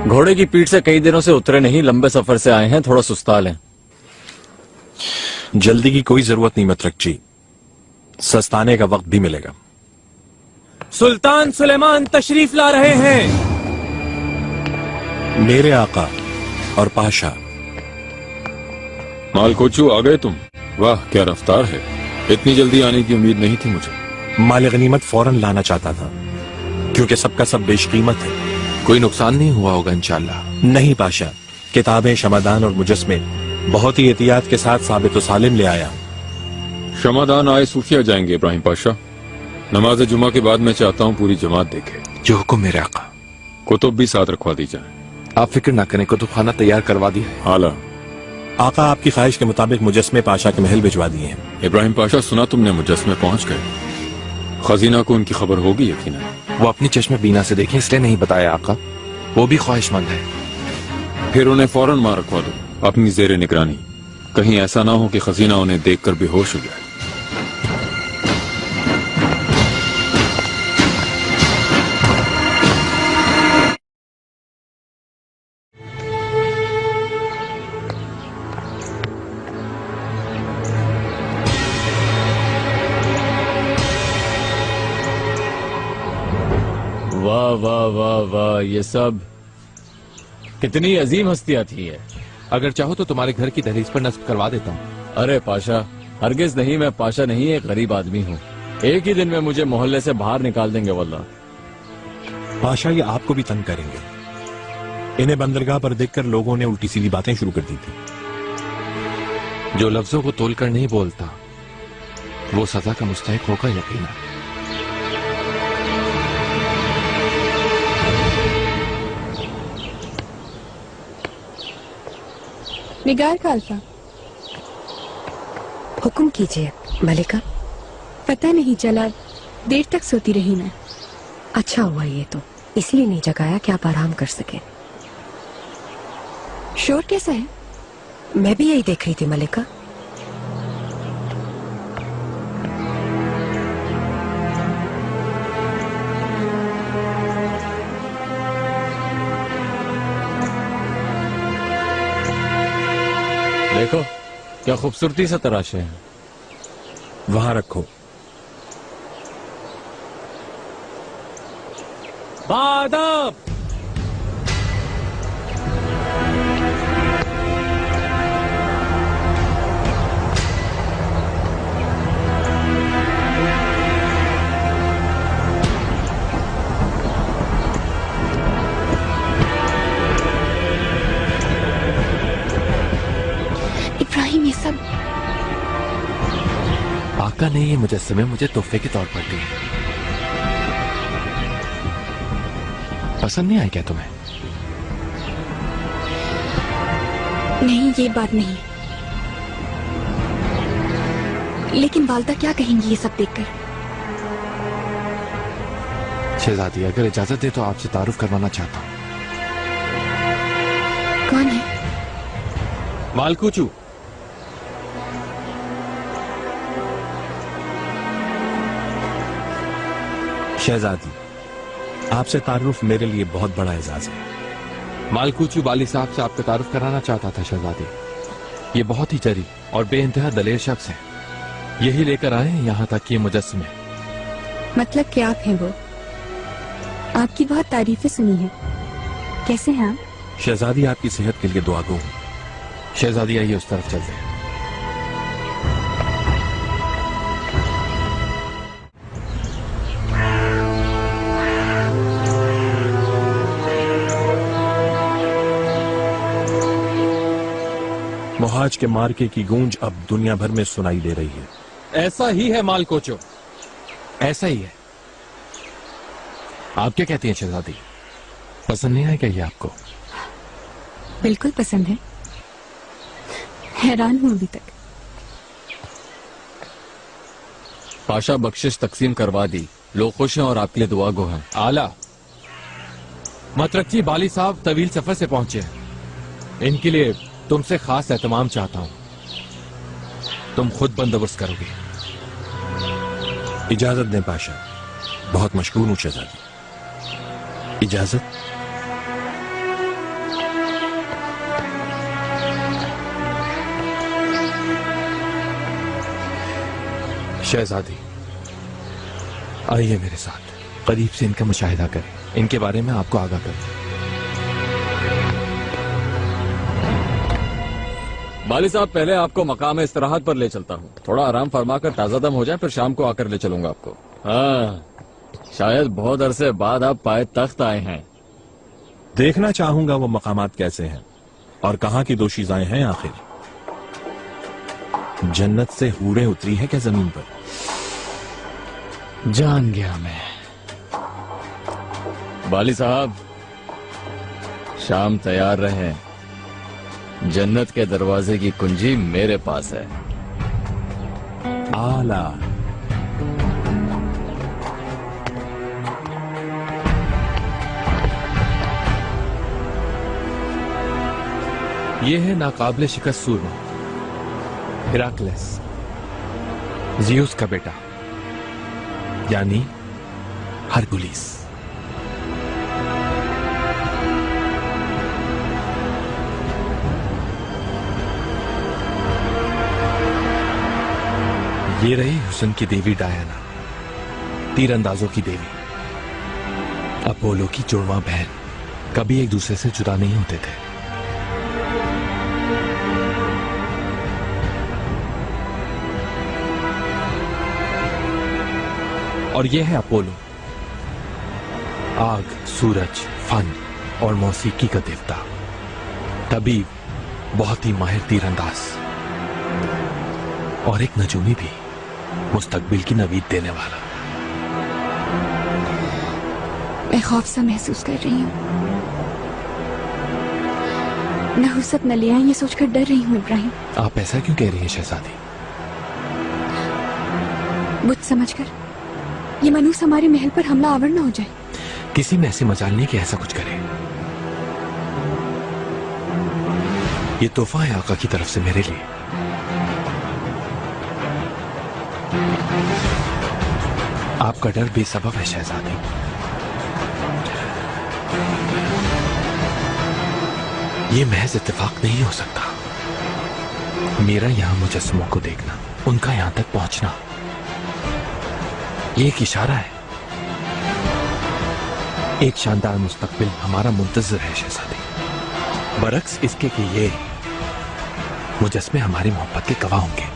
घोड़े की पीठ से कई दिनों से उतरे नहीं, लंबे सफर से आए हैं, थोड़ा सुस्ताल हैं। जल्दी की कोई जरूरत नहीं मत्रक जी, सस्ताने का वक्त भी मिलेगा। सुल्तान सुलेमान तशरीफ ला रहे हैं। मेरे आका और पाशा। मालकोचू आ गए तुम? वाह क्या रफ्तार है, इतनी जल्दी आने की उम्मीद नहीं थी मुझे। माल गनीमत फौरन लाना चाहता था क्योंकि सबका सब बेशकीमत है। कोई नुकसान नहीं हुआ होगा इंशाल्लाह। नहीं पाशा, किताबें, शमादान और मुजस्मे बहुत ही एहतियात के साथ साबित व सालिम ले आया। शमादान आए सूफिया जाएंगे इब्राहिम पाशा। नमाज जुमा के बाद मैं चाहता हूँ पूरी जमात देखे। जो हुक्म मेरे आका। कुतुब भी साथ रखवा दी जाए। आप फिक्र ना करें, कुतुब खाना तैयार करवा दिया है। आला। आका आपकी ख्वाहिश के मुताबिक मुजस्मे पाशा के महल भिजवा दिए हैं। इब्राहिम पाशा, सुना तुमने मुजस्मे पहुंच गए? खजीना को उनकी खबर होगी यकीनन। वो अपनी चश्मे बीना से देखें इसलिए नहीं बताया आका, वो भी ख्वाहिशमंद है। फिर उन्हें फौरन मार रखवा दो अपनी जेर निगरानी। कहीं ऐसा ना हो कि खजीना उन्हें देखकर बेहोश हो जाए। वाह वाह वाह वाह, ये सब कितनी अजीम हस्तियां थी है। अगर चाहो तो तुम्हारे घर की दहलीज पर नस्ब करवा देता हूँ। अरे पाशा, हरगिज नहीं, मैं पाशा नहीं, एक गरीब आदमी हूँ। एक ही दिन में मुझे मोहल्ले से बाहर निकाल देंगे वल्लाह। पाशा ये आपको भी तंग करेंगे। इन्हें बंदरगाह पर देखकर लोगों ने उल्टी सीधी बातें शुरू कर दी थी। जो लफ्जों को तोलकर नहीं बोलता वो सजा का मुस्तहिक होगा यकीनन। निगार का अल्फा। हुक्म कीजिए मलिका। पता नहीं चला, देर तक सोती रही मैं। अच्छा हुआ ये तो, इसलिए नहीं जगाया कि आप आराम कर सके। शोर कैसा है? मैं भी यही देख रही थी मलिका। देखो क्या खूबसूरती से तराशे हैं। वहां रखो। बादब। इब्राहिम, ये सब आका ने ये मुजस्समे मुझे तोहफे के तौर पर दिए। पसंद नहीं आए क्या तुम्हें? नहीं, ये बात नहीं। लेकिन वालदा क्या कहेंगी ये सब देखकर? शहजादी, अगर इजाजत दे तो आपसे तारुफ करवाना चाहता हूँ। कौन है? मालकूचू। शहजादी, आपसे तारुफ मेरे लिए बहुत बड़ा एजाज है। मालकूचू वाली साहब से आपका तारुफ कराना चाहता था शहजादी। ये बहुत ही जरी और बेइंतहा दलेर शख्स है। यही लेकर आए हैं यहाँ तक कि मुजस्समे। मतलब कि आप हैं वो? आपकी बहुत तारीफें सुनी है। कैसे हैं आप? शहजादी, आपकी सेहत के लिए दुआ गो। शहजादी आइए उस तरफ चलते हैं। मुहाज के मार्के की गूंज अब दुनिया भर में सुनाई दे रही है। ऐसा ही है मालकोचो, ऐसा ही है। आप क्या कहती हैं शहजादी? पसंद नहीं आएगा ये आपको? बिल्कुल पसंद है। हैरान हूं अभी तक। पाशा बख्शिश तकसीम करवा दी, लोग खुश हैं और आपके लिए दुआ गो हैं। आला। मतरकची बाली साहब तवील सफर से पहुंचे हैं। इनके लिए तुमसे खास एहतमाम चाहता हूं। तुम खुद बंदोबस्त करोगे? इजाजत दें पाशा, बहुत मशगूल हूं शहजादी। इजाजत। शहजादी, आइए मेरे साथ, करीब से इनका मुशाहिदा करें, इनके बारे में आपको आगाह करें। वाली साहब, पहले आपको मकाम इस्तराहत पर ले चलता हूँ। थोड़ा आराम फरमा कर ताजा दम हो जाए, फिर शाम को आकर ले चलूंगा आपको। हाँ, शायद बहुत अरसे बाद आप पाए तख्त आए हैं। देखना चाहूंगा वो मकामात कैसे हैं और कहाँ की दोशीज़ाएं हैं आखिर। जन्नत से हूरें उतरी है क्या जमीन पर? जान गया मैं। वाली साहब, शाम तैयार रहें। जन्नत के दरवाजे की कुंजी मेरे पास है। आला। ये है नाकाबिले शिकस्त सूरमा, हिराक्लेस, जियूस का बेटा, यानी हरकुलिस। ये रही हुस्न की देवी डायना, तीरंदाजों की देवी, अपोलो की जुड़वा बहन। कभी एक दूसरे से जुदा नहीं होते थे। और ये है अपोलो, आग, सूरज, फन और मौसीकी का देवता, तबीब, बहुत ही माहिर तीरंदाज और एक नजूमी भी, मुस्तकबिल की नवीद देने वाला। मैं खौफ सा महसूस कर रही हूँ। नहुसत न ले आए ये सोचकर डर रही हूँ इब्राहिम। आप ऐसा क्यों कह रही हैं शहजादी? बुत समझकर ये मनूस हमारे महल पर हमला आवर न हो जाए। किसी में ऐसी मजाल नहीं कि ऐसा कुछ करे। ये तोहफा है आका की तरफ से मेरे लिए। आपका डर बेसबब है शहजादी। ये महज इत्तेफाक नहीं हो सकता। मेरा यहां मुजस्समों को देखना, उनका यहां तक पहुंचना, ये एक इशारा है। एक शानदार मुस्तकबिल हमारा मुंतजर है शहजादी। बरक्स इसके कि ये मुजस्मे हमारी मोहब्बत के गवाह होंगे।